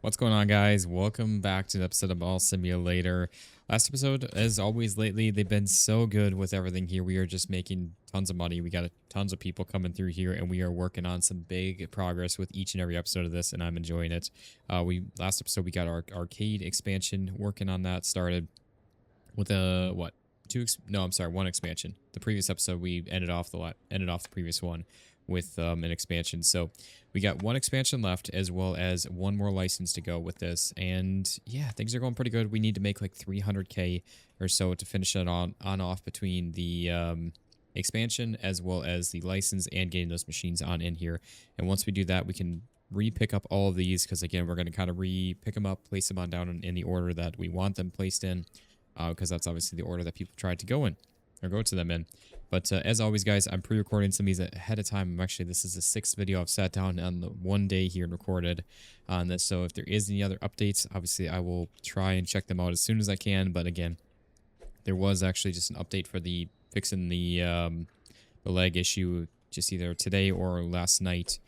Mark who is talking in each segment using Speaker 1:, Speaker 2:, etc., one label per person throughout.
Speaker 1: What's going on, guys? Welcome back to the episode of Mall Simulator. Last episode, as always lately, they've been so good with everything here. We are just making tons of money. We got tons of people coming through here, and we are working on some big progress with each and every episode of this, and I'm enjoying it. Last episode, we got our arcade expansion, working on that, started with a, what? One expansion. The previous episode, we ended off the previous one with an expansion. So we got one expansion left, as well as one more license to go with this. And yeah, things are going pretty good. We need to make like 300k or so to finish it on off between the expansion as well as the license and getting those machines on in here. And once we do that, we can re-pick up all of these, because again, we're going to kind of re-pick them up, place them on down in the order that we want them placed in, because that's obviously the order that people tried to go in or go to them in. But as always, guys, I'm pre-recording some of these ahead of time. This is the 6th video I've sat down on the one day here and recorded on this. So if there is any other updates, obviously I will try and check them out as soon as I can. But again, there was actually just an update for the fixing the leg issue just either today or last night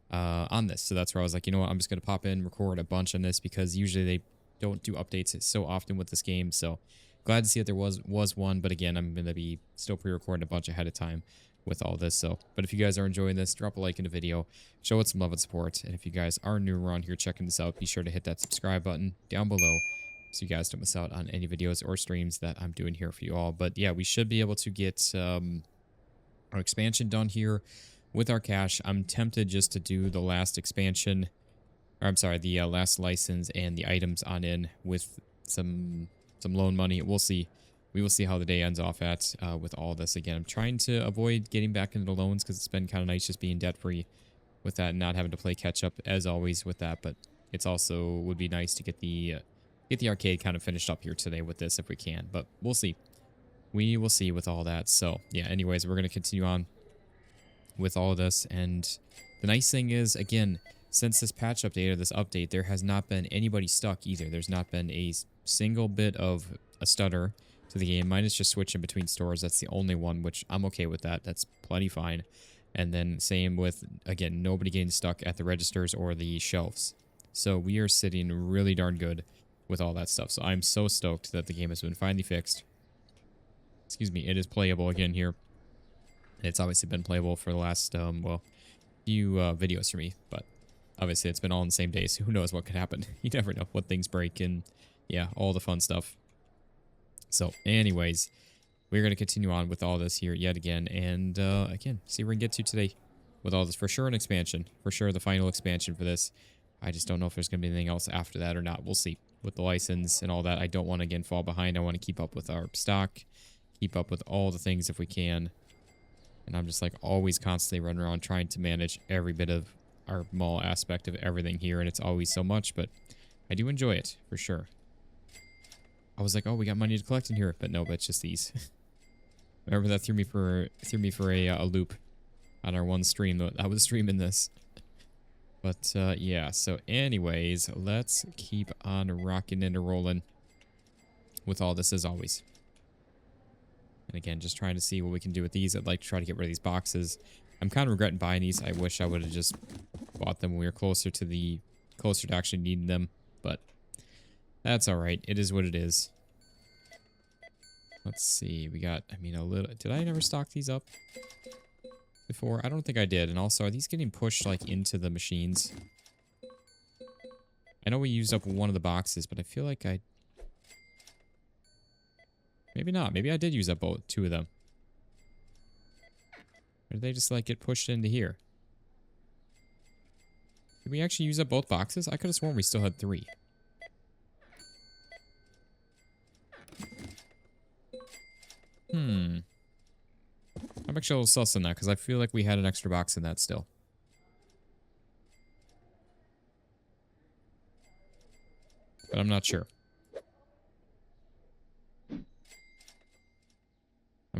Speaker 1: on this. So that's where I was like, you know what, I'm just going to pop in, record a bunch on this, because usually they don't do updates so often with this game. So glad to see that there was one, but again, I'm going to be still pre-recording a bunch ahead of time with all this. So, but if you guys are enjoying this, drop a like in the video, show it some love and support. And if you guys are new around here checking this out, be sure to hit that subscribe button down below so you guys don't miss out on any videos or streams that I'm doing here for you all. But yeah, we should be able to get our expansion done here with our cash. I'm tempted just to do the last expansion, or I'm sorry, the last license and the items on in with some loan money. We'll see. We will see how the day ends off at with all this. Again, I'm trying to avoid getting back into the loans, because it's been kind of nice just being debt free with that and not having to play catch up as always with that. But it's also would be nice to get the arcade kind of finished up here today with this if we can. But we'll see. We will see with all that. So yeah, anyways, we're going to continue on with all of this. And the nice thing is, again, since this patch update or this update, there has not been anybody stuck either. There's not been a single bit of a stutter to the game. Mine is just switching between stores. That's the only one, which I'm okay with that. That's plenty fine. And then same with, again, nobody getting stuck at the registers or the shelves. So we are sitting really darn good with all that stuff. So I'm so stoked that the game has been finally fixed. Excuse me, it is playable again here. It's obviously been playable for the last, few videos for me, but obviously it's been all in the same day, so who knows what could happen. You never know what things break, and yeah, all the fun stuff. So anyways, we're going to continue on with all this here yet again, and again, see where we can get to today with all this. For sure an expansion, for sure the final expansion for this. I just don't know if there's going to be anything else after that or not. We'll see with the license and all that. I don't want to, again, fall behind. I want to keep up with our stock, keep up with all the things if we can. And I'm just like always constantly running around trying to manage every bit of our mall aspect of everything here. And it's always so much, but I do enjoy it for sure. I was like, oh, we got money to collect in here, but no, but it's just these. Remember that threw me for a loop on our one stream. I was streaming this. But yeah, so anyways, let's keep on rocking and rolling with all this as always. And again, just trying to see what we can do with these. I'd like to try to get rid of these boxes. I'm kind of regretting buying these. I wish I would have just bought them when we were closer to actually needing them. But that's all right. It is what it is. Let's see. We got, I mean, a little. Did I never stock these up before? I don't think I did. And also, are these getting pushed like into the machines? I know we used up one of the boxes, but I feel like maybe not. Maybe I did use up two of them. Or did they just like get pushed into here? Did we actually use up both boxes? I could have sworn we still had 3. I'm actually a little sus on that, because I feel like we had an extra box in that still. But I'm not sure. I'm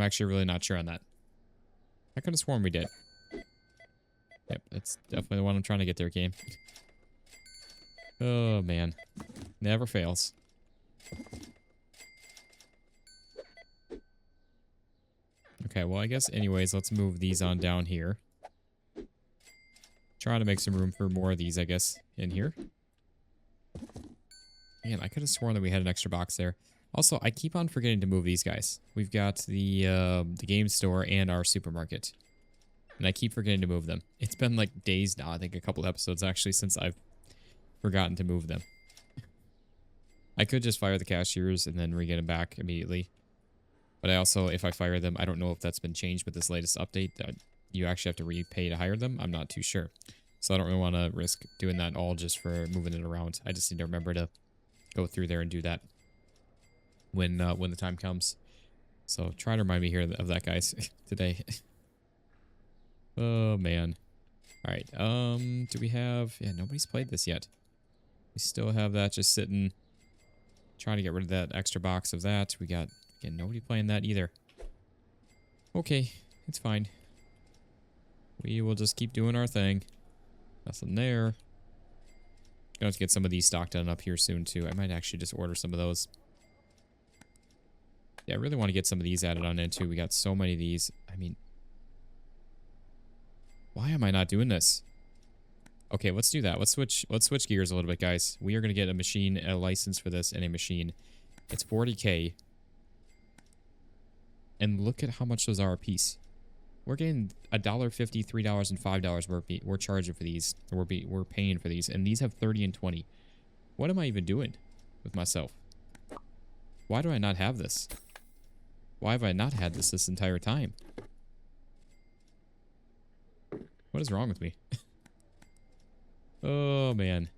Speaker 1: actually really not sure on that. I could have sworn we did. Yep, that's definitely the one I'm trying to get there, game. Oh, man. Never fails. Okay, well, I guess anyways, let's move these on down here. Trying to make some room for more of these, I guess, in here. Man, I could have sworn that we had an extra box there. Also, I keep on forgetting to move these guys. We've got the game store and our supermarket. And I keep forgetting to move them. It's been like days now, I think a couple episodes actually, since I've forgotten to move them. I could just fire the cashiers and then re-get them back immediately. But I also, if I fire them, I don't know if that's been changed with this latest update. You actually have to repay to hire them. I'm not too sure. So I don't really want to risk doing that all just for moving it around. I just need to remember to go through there and do that when the time comes. So try to remind me here of that, guys, today. Oh, man. All right. Do we have... Yeah, nobody's played this yet. We still have that just sitting... Trying to get rid of that extra box of that. We got... Again, nobody playing that either. Okay. It's fine. We will just keep doing our thing. Nothing there. Gonna have to get some of these stocked on up here soon, too. I might actually just order some of those. Yeah, I really want to get some of these added on in, too. We got so many of these. I mean... Why am I not doing this? Okay, let's do that. Let's switch gears a little bit, guys. We are going to get a license for this and a machine. It's 40K. And look at how much those are a piece. We're getting $1.50, $3, and $5 we're charging for these. We're paying for these. And these have 30 and 20. What am I even doing with myself? Why do I not have this? Why have I not had this entire time? What is wrong with me? Oh, man.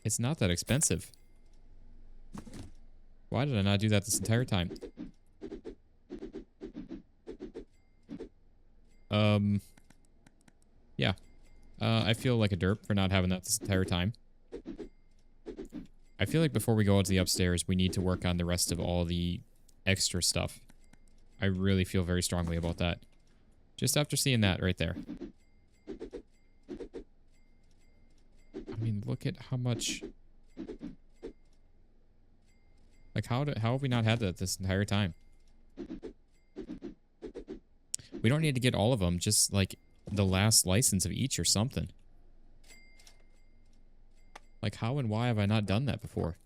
Speaker 1: It's not that expensive. Why did I not do that this entire time? Yeah. I feel like a derp for not having that this entire time. I feel like before we go out to the upstairs, we need to work on the rest of all the extra stuff. I really feel very strongly about that. Just after seeing that right there. I mean, look at how much... Like, how have we not had that this entire time? We don't need to get all of them, just, like, the last license of each or something. Like, how and why have I not done that before?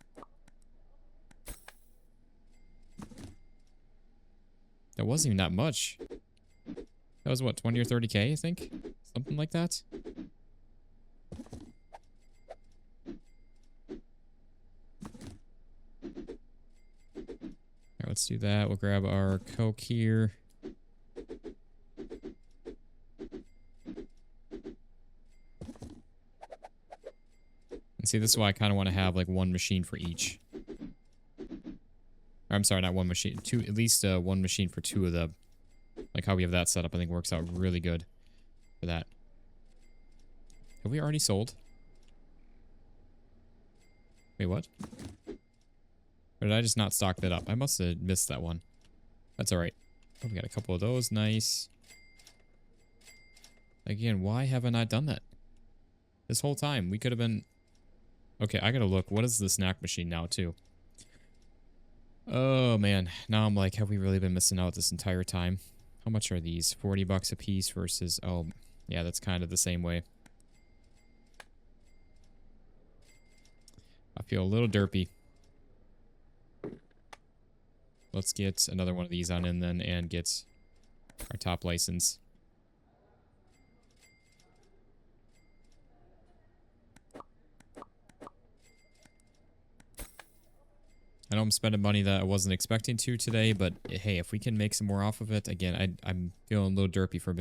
Speaker 1: That wasn't even that much. That was, what, 20 or 30K, I think? Something like that? Alright, let's do that. We'll grab our Coke here. And see, this is why I kind of want to have, like, one machine for each. Or, I'm sorry, not one machine. Two, at least one machine for two of the... Like how we have that set up, I think works out really good for that. Have we already sold? Wait, what? Or did I just not stock that up? I must have missed that one. That's alright. Oh, we got a couple of those. Nice. Again, why have I not done that? This whole time, we could have been... Okay, I gotta look. What is the snack machine now, too? Oh, man. Now I'm like, have we really been missing out this entire time? How much are these? 40 bucks a piece versus... Oh, yeah, that's kind of the same way. I feel a little derpy. Let's get another one of these on in then and get our top license. I know I'm spending money that I wasn't expecting to today, but hey, if we can make some more off of it, again, I'm feeling a little derpy for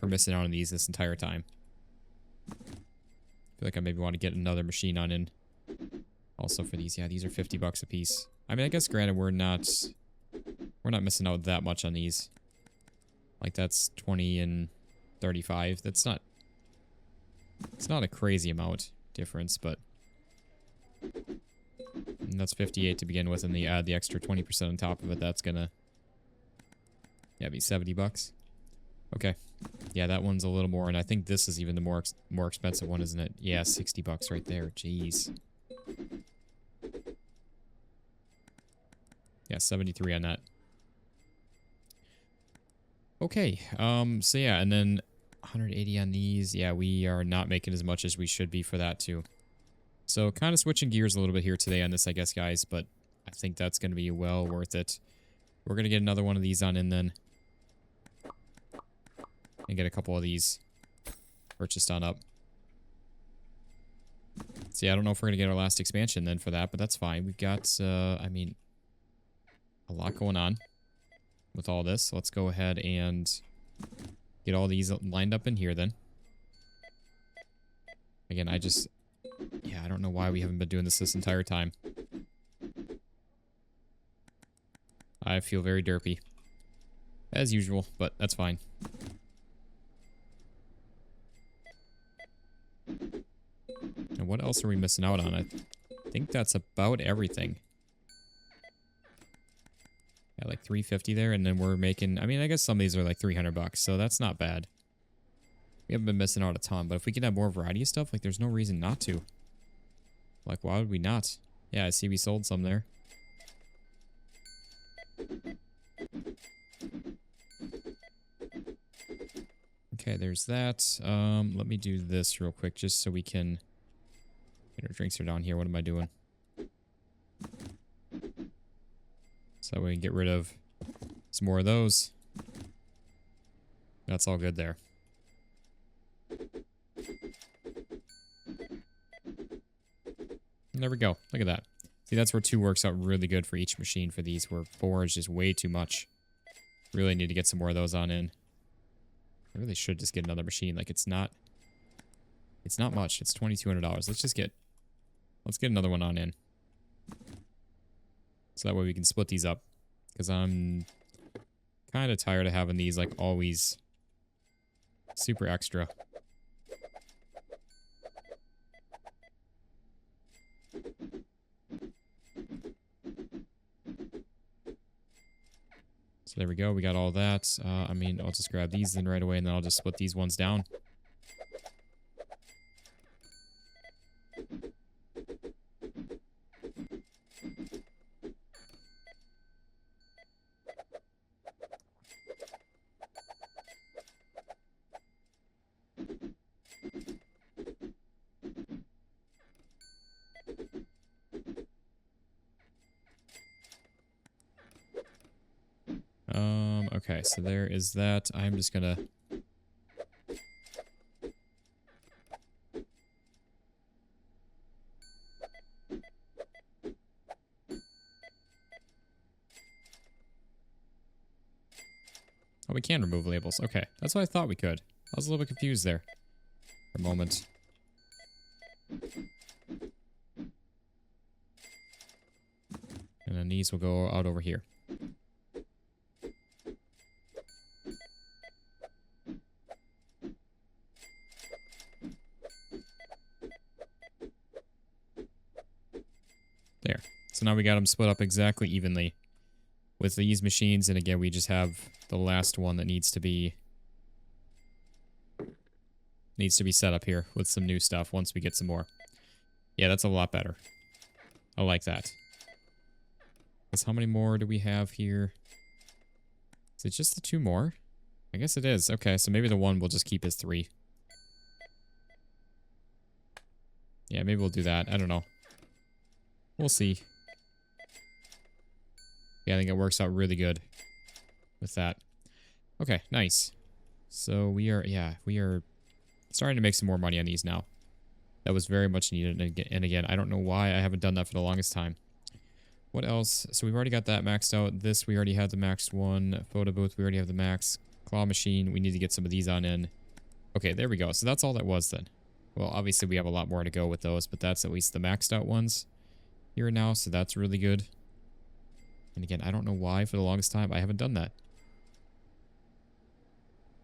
Speaker 1: missing out on these this entire time. I feel like I maybe want to get another machine on in. Also for these, yeah, these are 50 bucks a piece. I mean, I guess granted we're not missing out that much on these. Like that's 20 and 35. It's not a crazy amount difference, but. And that's 58 to begin with, and the add the extra 20% on top of it, that's gonna be 70 bucks. Okay. Yeah, that one's a little more, and I think this is even the more expensive one, isn't it? Yeah, 60 bucks right there. Jeez. Yeah, 73 on that. Okay. So yeah, and then 180 on these. Yeah, we are not making as much as we should be for that too. So kind of switching gears a little bit here today on this, I guess, guys, but I think that's going to be well worth it. We're going to get another one of these on in then. And get a couple of these purchased on up. See, I don't know if we're going to get our last expansion then for that, but that's fine. We've got, I mean, a lot going on with all this. So let's go ahead and get all these lined up in here then. Again, yeah, I don't know why we haven't been doing this entire time. I feel very derpy. As usual, but that's fine. And what else are we missing out on? I think that's about everything. Yeah, like 350 there, and then we're making... I mean, I guess some of these are like 300 bucks, so that's not bad. We haven't been missing out a ton, but if we can have more variety of stuff, like, there's no reason not to. Like, why would we not? Yeah, I see we sold some there. Okay, there's that. Let me do this real quick, just so we can... Our drinks are down here. What am I doing? So that way we can get rid of some more of those. That's all good there. And there we go. Look at that. See, that's where 2 works out really good for each machine for these, where 4 is just way too much. Really need to get some more of those on in. I really should just get another machine. Like, it's not much. It's $2,200. Let's get another one on in. So that way we can split these up. Because I'm kind of tired of having these, like, always super extra. So there we go. We got all that. I mean, I'll just grab these then right away, and then I'll just split these ones down. Okay, so there is that. I'm just gonna... Oh, we can remove labels. Okay, that's what I thought we could. I was a little bit confused there for a moment. And then these will go out over here. There. So now we got them split up exactly evenly with these machines, and again, we just have the last one that needs to be set up here with some new stuff once we get some more. Yeah, that's a lot better. I like that. Because how many more do we have here? Is it just the 2 more? I guess it is. Okay, so maybe the one we'll just keep as 3. Yeah, maybe we'll do that. I don't know. We'll see. Yeah, I think it works out really good with that. Okay, nice. So we are starting to make some more money on these now. That was very much needed. And again, I don't know why I haven't done that for the longest time. What else? So we've already got that maxed out. This, we already have the maxed one. Photo booth, we already have the max. Claw machine, we need to get some of these on in. Okay, there we go. So that's all that was then. Well, obviously we have a lot more to go with those, but that's at least the maxed out ones here now, so that's really good. And again, I don't know why for the longest time I haven't done that.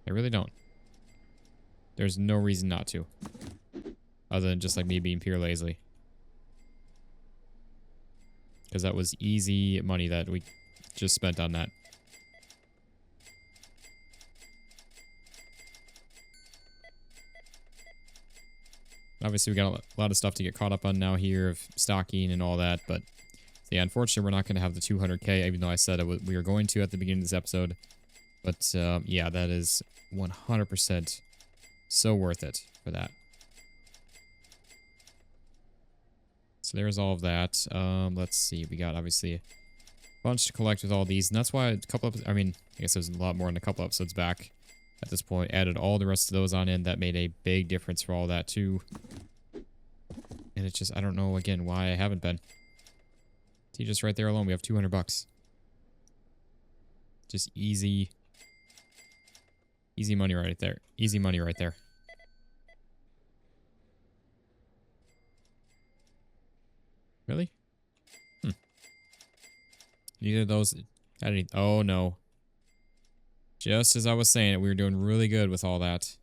Speaker 1: I really don't. There's no reason not to. Other than just like me being pure lazy. Because that was easy money that we just spent on that. Obviously, we got a lot of stuff to get caught up on now here of stocking and all that, but yeah, unfortunately, we're not going to have the 200K, even though I said we were going to at the beginning of this episode. But yeah, that is 100% so worth it for that. So there's all of that. Let's see. We got obviously a bunch to collect with all these. And that's why a couple of, I mean, I guess there's a lot more than a couple episodes back at this point. Added all the rest of those on in. That made a big difference for all that too. And it's just, I don't know, again, why I haven't been. See, just right there alone, we have 200 bucks. Just easy money right there. Easy money right there. Really? Neither of those. Oh, no. Just as I was saying it, we were doing really good with all that.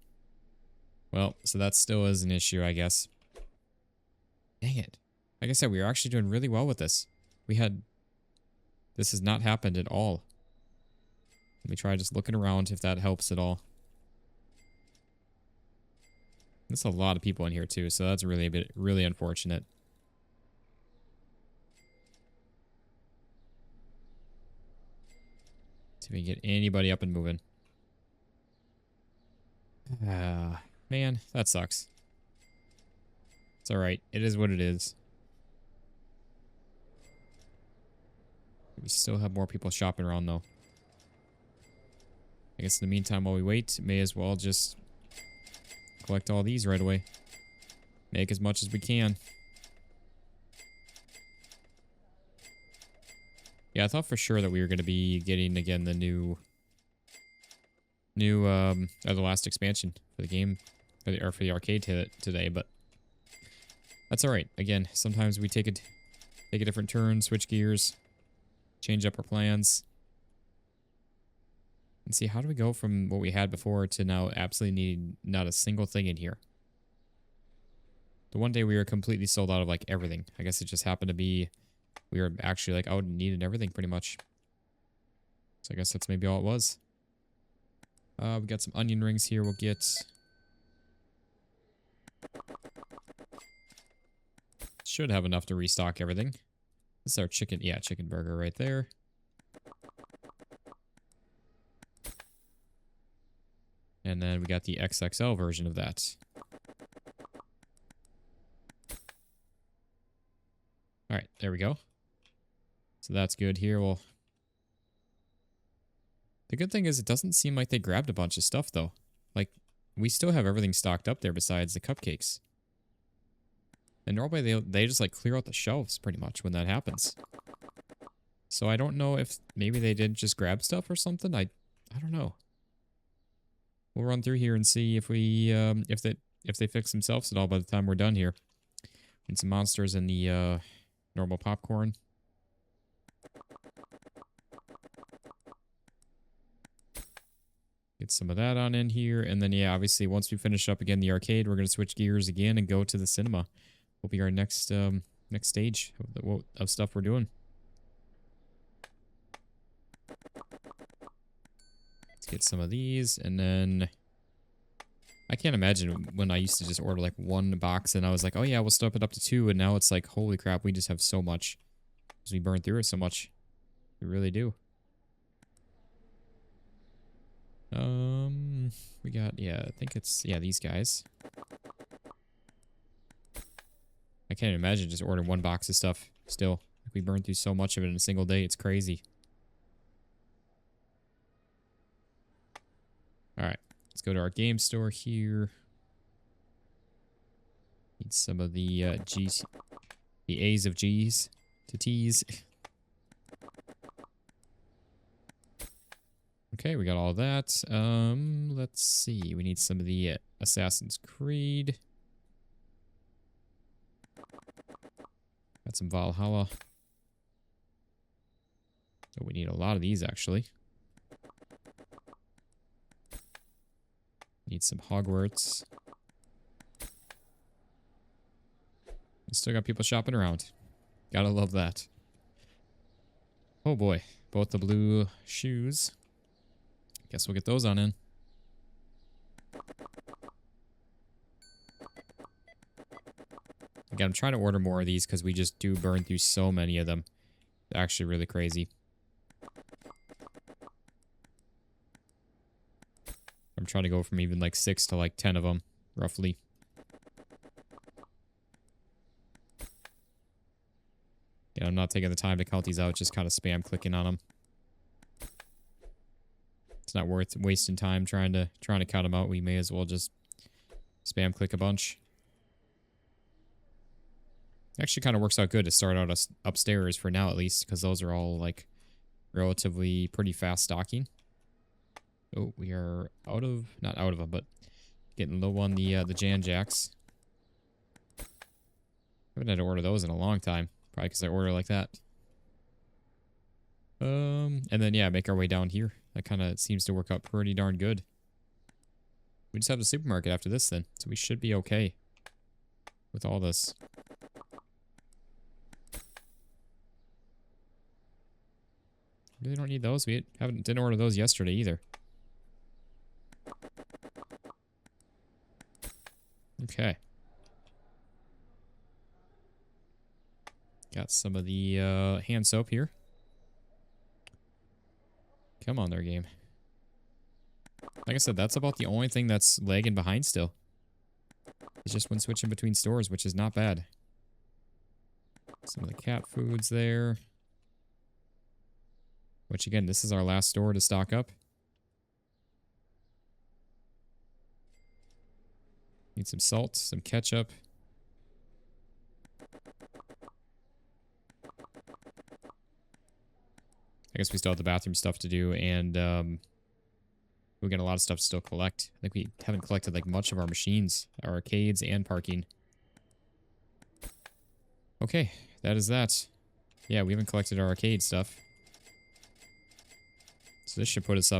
Speaker 1: Well, so that still is an issue, I guess. Dang it. Like I said, we were actually doing really well with this. This has not happened at all. Let me try just looking around if that helps at all. There's a lot of people in here too, so that's really unfortunate. See if we can get anybody up and moving. Man, that sucks. It's alright. It is what it is. We still have more people shopping around though. I guess in the meantime, while we wait, may as well just collect all these right away. Make as much as we can. Yeah, I thought for sure that we were going to be getting, again, the the last expansion for the game, or for the arcade today, but that's alright. Again, sometimes we take a different turn, switch gears, change up our plans. And see, how do we go from what we had before to now absolutely needing not a single thing in here? The one day we were completely sold out of, like, everything. I guess it just happened to be we were actually, like, out and needed everything pretty much. So I guess that's maybe all it was. We got some onion rings here. We'll get... Should have enough to restock everything. This is our chicken... Yeah, chicken burger right there. And then we got the XXL version of that. Alright, there we go. So that's good here. Well, the good thing is it doesn't seem like they grabbed a bunch of stuff, though. Like, we still have everything stocked up there besides the cupcakes. And normally they just, like, clear out the shelves pretty much when that happens. So I don't know if maybe they did just grab stuff or something. I don't know. We'll run through here and see if we if they fix themselves at all by the time we're done here. And some monsters in the normal popcorn. Get some of that on in here. And then, yeah, obviously, once we finish up again the arcade, we're going to switch gears again and go to the cinema. Will be our next next stage of stuff we're doing. Let's get some of these. And then I can't imagine when I used to just order like one box and I was like, oh, yeah, we'll step it up to 2. And now it's like, holy crap, we just have so much. Because we burn through it so much. We really do. We got, yeah, I think it's, yeah, these guys. I can't imagine just ordering one box of stuff still. We burn through so much of it in a single day. It's crazy. Alright, let's go to our game store here. Need some of the G's, the A's of G's to T's. Okay, we got all that. Let's see. We need some of the Assassin's Creed. Got some Valhalla. Oh, we need a lot of these, actually. Need some Hogwarts. We still got people shopping around. Gotta love that. Oh boy. Both the blue shoes. Guess we'll get those on in. Again, I'm trying to order more of these because we just do burn through so many of them. They're actually really crazy. I'm trying to go from even like 6 to like 10 of them, roughly. Yeah, I'm not taking the time to count these out, just kind of spam clicking on them. It's not worth wasting time trying to count them out. We may as well just spam click a bunch. Actually kind of works out good to start out upstairs for now at least, because those are all like relatively pretty fast stocking. Oh, we are not out of them, but getting low on the Jan Jacks. Haven't had to order those in a long time, probably because I order like that. And then yeah, make our way down here. That kind of seems to work out pretty darn good. We just have the supermarket after this then, so we should be okay with all this. Really don't need those. We didn't order those yesterday either. Okay. Got some of the hand soap here. Come on there, game. Like I said, that's about the only thing that's lagging behind still. It's just when switching between stores, which is not bad. Some of the cat foods there. Which again, this is our last store to stock up. Need some salt, some ketchup. I guess we still have the bathroom stuff to do, and we got a lot of stuff to still collect. I think we haven't collected like much of our machines, our arcades, and parking. Okay, that is that. Yeah, we haven't collected our arcade stuff. So this should put us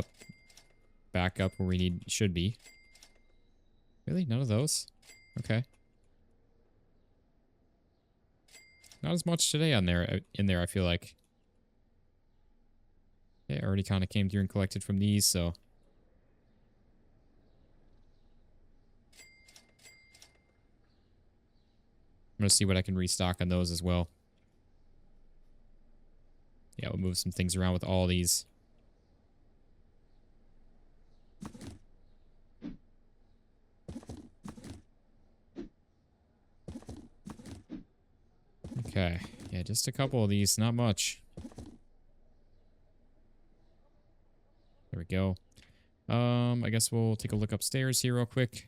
Speaker 1: back up where we should be. Really? None of those? Okay. Not as much today in there, I feel like. Yeah, I already kind of came through and collected from these, so. I'm going to see what I can restock on those as well. Yeah, we'll move some things around with all these. Okay. Yeah, just a couple of these, not much. There we go. I guess we'll take a look upstairs here real quick.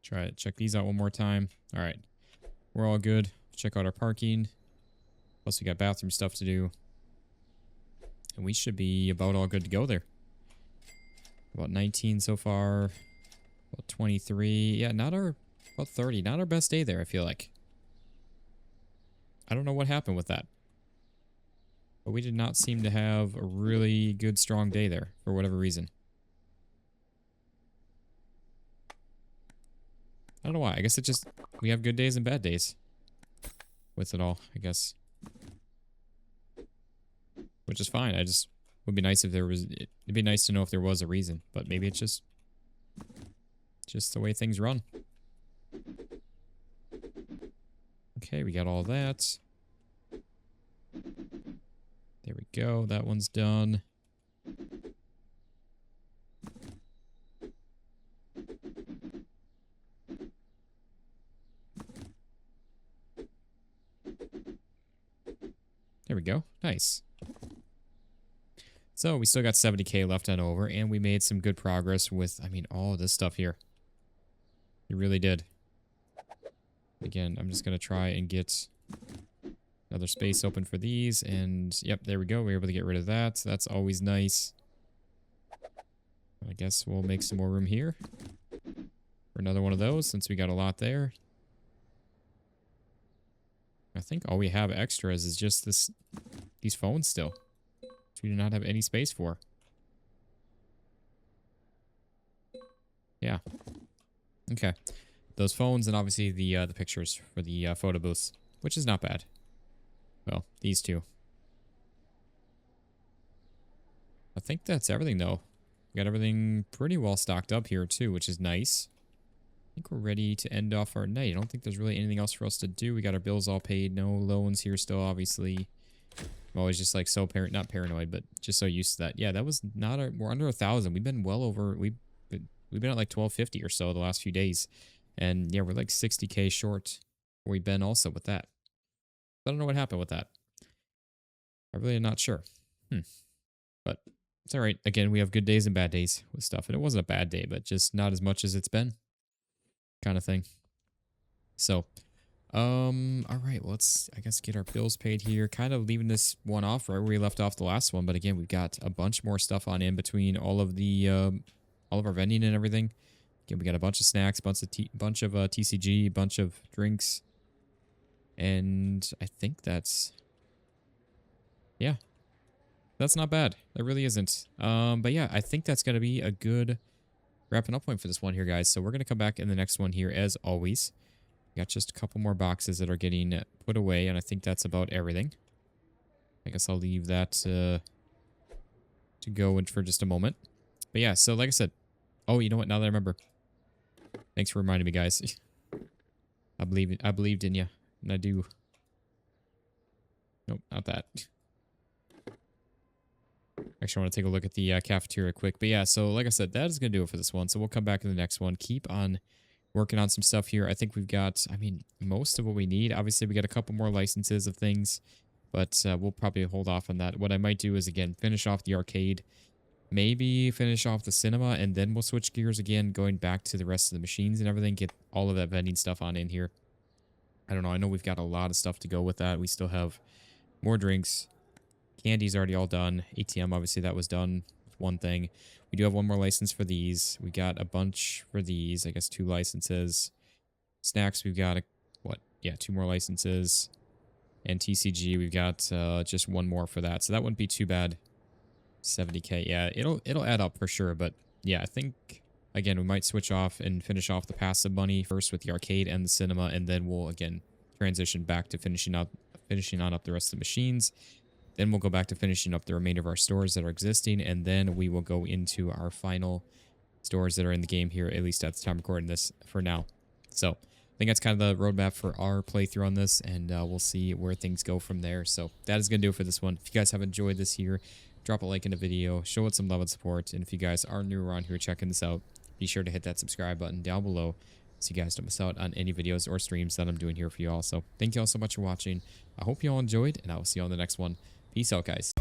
Speaker 1: Try to check these out one more time. All right. We're all good. Check out our parking. Plus we got bathroom stuff to do. And we should be about all good to go there. About 19 so far. About 23. Yeah, about 30. Not our best day there, I feel like. I don't know what happened with that. But we did not seem to have a really good, strong day there, for whatever reason. I don't know why. I guess we have good days and bad days with it all, I guess. Which is fine. Would be nice if there was, it'd be nice to know if there was a reason, but maybe it's just the way things run. Okay, we got all that. There we go. That one's done. There we go. Nice. So we still got 70K left on over, and we made some good progress with, I mean, all of this stuff here. We really did. Again, I'm just going to try and get another space open for these, and yep, there we go. We were able to get rid of that. So that's always nice. I guess we'll make some more room here for another one of those, since we got a lot there. I think all we have extras is just these phones still, which we do not have any space for. Yeah. Okay. Those phones and obviously the pictures for the photo booths, which is not bad. Well, these two. I think that's everything though. We got everything pretty well stocked up here too, which is nice. I think we're ready to end off our night. I don't think there's really anything else for us to do. We got our bills all paid. No loans here still, obviously. I'm always just like so not paranoid, but just so used to that. Yeah, that was not we're under 1,000. We've been well over, we've been at like 1,250 or so the last few days. And yeah, we're like 60K short where we've been also with that. I don't know what happened with that. I'm really not sure. But it's all right. Again, we have good days and bad days with stuff. And it wasn't a bad day, but just not as much as it's been kind of thing. So, all right, well, let's, I guess, get our bills paid here. Kind of leaving this one off right where we left off the last one. But again, we've got a bunch more stuff on in between all of the, all of our vending and everything. Again, we got a bunch of snacks, bunch of TCG, bunch of drinks. And I think that's, yeah, that's not bad. That really isn't. But yeah, I think that's going to be a good wrapping up point for this one here, guys. So we're going to come back in the next one here, as always. We got just a couple more boxes that are getting put away, and I think that's about everything. I guess I'll leave that to go in for just a moment. But yeah, so like I said, oh, you know what? Now that I remember, thanks for reminding me, guys. I believed in you, and I do. Nope, not that. Actually, I want to take a look at the cafeteria quick. But yeah, so like I said, that is going to do it for this one. So we'll come back in the next one. Keep on working on some stuff here. I think we've got, I mean, most of what we need. Obviously, we got a couple more licenses of things, but we'll probably hold off on that. What I might do is, again, finish off the arcade, maybe finish off the cinema, and then we'll switch gears again, going back to the rest of the machines and everything, get all of that vending stuff on in here. I don't know. I know we've got a lot of stuff to go with that. We still have more drinks. Candy's already all done. ATM, obviously, that was done with one thing. We do have one more license for these. We got a bunch for these. I guess 2 licenses. Snacks, we've got, what? Yeah, 2 more licenses. And TCG, we've got just 1 more for that. So that wouldn't be too bad. 70K. Yeah, it'll add up for sure. But yeah, I think, again, we might switch off and finish off the passive money first with the arcade and the cinema. And then we'll, again, transition back to finishing on up the rest of the machines. Then we'll go back to finishing up the remainder of our stores that are existing, and then we will go into our final stores that are in the game here, at least at the time recording this for now. So I think that's kind of the roadmap for our playthrough on this, and we'll see where things go from there. So that is going to do it for this one. If you guys have enjoyed this here, drop a like in the video, show it some love and support, and if you guys are new around here checking this out, be sure to hit that subscribe button down below so you guys don't miss out on any videos or streams that I'm doing here for you all. So thank you all so much for watching. I hope you all enjoyed, and I will see you on the next one. Peace out, guys.